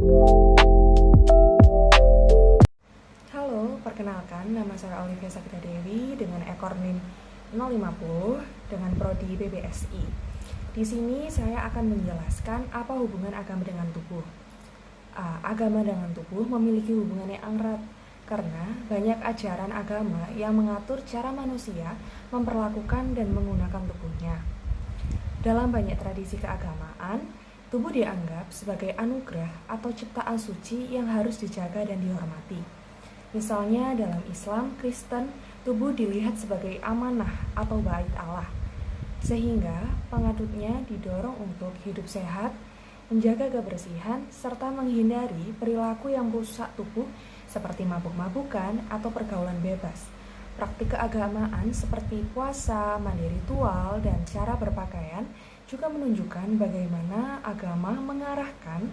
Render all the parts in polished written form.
Halo, perkenalkan nama saya Olivia Sakita Dewi dengan ekor NIM 050 dengan prodi BBSI. Di sini saya akan menjelaskan apa hubungan agama dengan tubuh. Agama dengan tubuh memiliki hubungan yang erat karena banyak ajaran agama yang mengatur cara manusia memperlakukan dan menggunakan tubuhnya. Dalam banyak tradisi keagamaan, tubuh dianggap sebagai anugerah atau ciptaan suci yang harus dijaga dan dihormati. Misalnya dalam Islam, Kristen, tubuh dilihat sebagai amanah atau bait Allah, sehingga penganutnya didorong untuk hidup sehat, menjaga kebersihan, serta menghindari perilaku yang merusak tubuh seperti mabuk-mabukan atau pergaulan bebas. Praktik keagamaan seperti puasa, mandi ritual, dan cara berpakaian juga menunjukkan bagaimana agama mengarahkan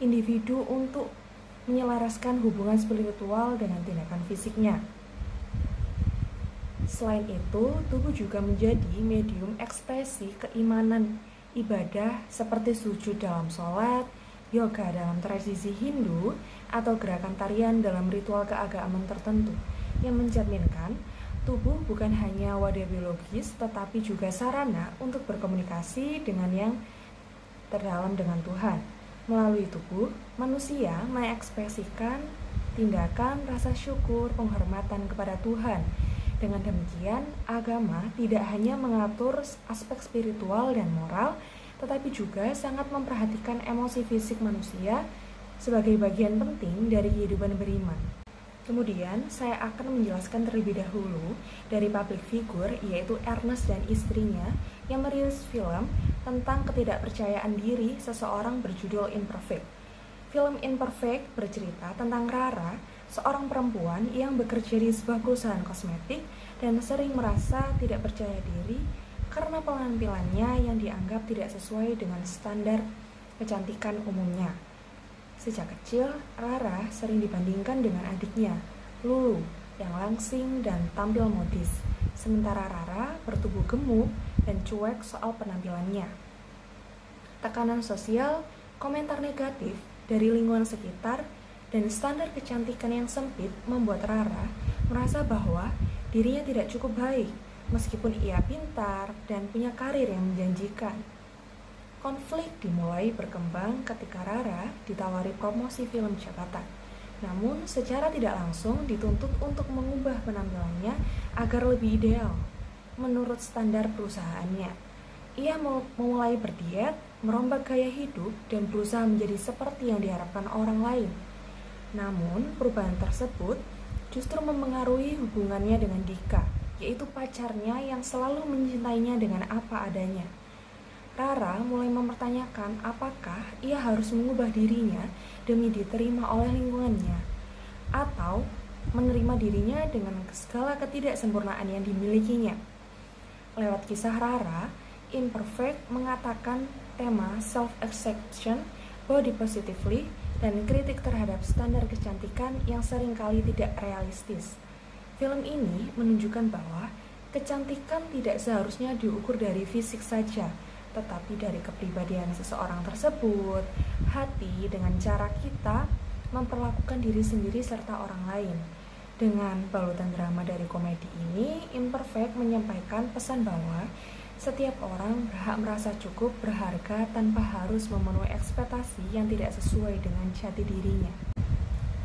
individu untuk menyelaraskan hubungan spiritual dengan tindakan fisiknya. Selain itu, tubuh juga menjadi medium ekspresi keimanan ibadah seperti sujud dalam sholat, yoga dalam tradisi Hindu, atau gerakan tarian dalam ritual keagamaan tertentu, yang mencerminkan tubuh bukan hanya wadah biologis tetapi juga sarana untuk berkomunikasi dengan yang terdalam dengan Tuhan. Melalui tubuh, manusia mengekspresikan tindakan rasa syukur, penghormatan kepada Tuhan. Dengan demikian, agama tidak hanya mengatur aspek spiritual dan moral, tetapi juga sangat memperhatikan emosi fisik manusia sebagai bagian penting dari kehidupan beriman. Kemudian, saya akan menjelaskan terlebih dahulu dari public figure, yaitu Ernest dan istrinya, yang merilis film tentang ketidakpercayaan diri seseorang berjudul Imperfect. Film Imperfect bercerita tentang Rara, seorang perempuan yang bekerja di sebuah perusahaan kosmetik dan sering merasa tidak percaya diri karena penampilannya yang dianggap tidak sesuai dengan standar kecantikan umumnya. Sejak kecil, Rara sering dibandingkan dengan adiknya, Lulu, yang langsing dan tampil modis, sementara Rara bertubuh gemuk dan cuek soal penampilannya. Tekanan sosial, komentar negatif dari lingkungan sekitar, dan standar kecantikan yang sempit membuat Rara merasa bahwa dirinya tidak cukup baik, meskipun ia pintar dan punya karir yang menjanjikan. Konflik dimulai berkembang ketika Rara ditawari promosi film jabatan. Namun, secara tidak langsung dituntut untuk mengubah penampilannya agar lebih ideal menurut standar perusahaannya. Ia memulai berdiet, merombak gaya hidup, dan berusaha menjadi seperti yang diharapkan orang lain. Namun, perubahan tersebut justru mempengaruhi hubungannya dengan Dika, yaitu pacarnya yang selalu mencintainya dengan apa adanya. Rara mulai mempertanyakan apakah ia harus mengubah dirinya demi diterima oleh lingkungannya, atau menerima dirinya dengan segala ketidaksempurnaan yang dimilikinya. Lewat kisah Rara, Imperfect mengatakan tema self-acceptance, body positively, dan kritik terhadap standar kecantikan yang seringkali tidak realistis. Film ini menunjukkan bahwa kecantikan tidak seharusnya diukur dari fisik saja, tetapi dari kepribadian seseorang tersebut, hati, dengan cara kita memperlakukan diri sendiri serta orang lain. Dengan balutan drama dari komedi ini, Imperfect menyampaikan pesan bahwa setiap orang berhak merasa cukup, berharga, tanpa harus memenuhi ekspektasi yang tidak sesuai dengan jati dirinya.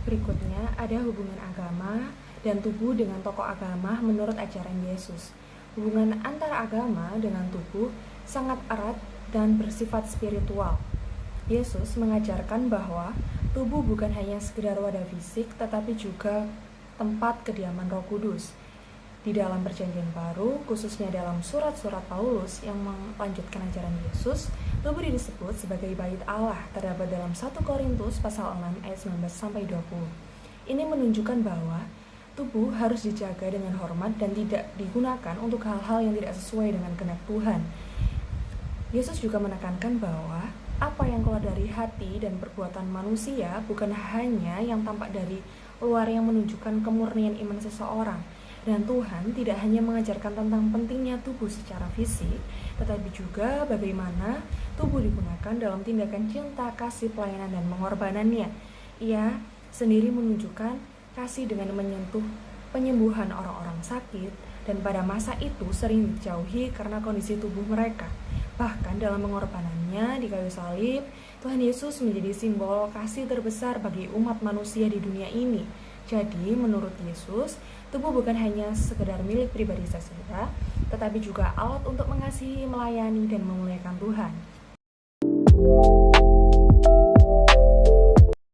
Berikutnya ada hubungan agama dan tubuh dengan tokoh agama menurut ajaran Yesus. Hubungan antara agama dengan tubuh sangat erat dan bersifat spiritual. Yesus mengajarkan bahwa tubuh bukan hanya sekedar wadah fisik, tetapi juga tempat kediaman Roh Kudus. Di dalam Perjanjian Baru, khususnya dalam surat-surat Paulus yang melanjutkan ajaran Yesus, tubuh disebut sebagai bait Allah, terdapat dalam 1 Korintus pasal 6 ayat 19-20. Ini menunjukkan bahwa tubuh harus dijaga dengan hormat dan tidak digunakan untuk hal-hal yang tidak sesuai dengan kehendak Tuhan. Yesus juga menekankan bahwa apa yang keluar dari hati dan perbuatan manusia bukan hanya yang tampak dari luar yang menunjukkan kemurnian iman seseorang. Dan Tuhan tidak hanya mengajarkan tentang pentingnya tubuh secara fisik, tetapi juga bagaimana tubuh digunakan dalam tindakan cinta, kasih, pelayanan, dan pengorbanannya. Ia sendiri menunjukkan kasih dengan menyentuh penyembuhan orang-orang sakit, dan pada masa itu sering dijauhi karena kondisi tubuh mereka. Bahkan dalam pengorbanannya di kayu salib, Tuhan Yesus menjadi simbol kasih terbesar bagi umat manusia di dunia ini. Jadi menurut Yesus, tubuh bukan hanya sekedar milik pribadi saja, tetapi juga alat untuk mengasihi, melayani, dan memuliakan Tuhan.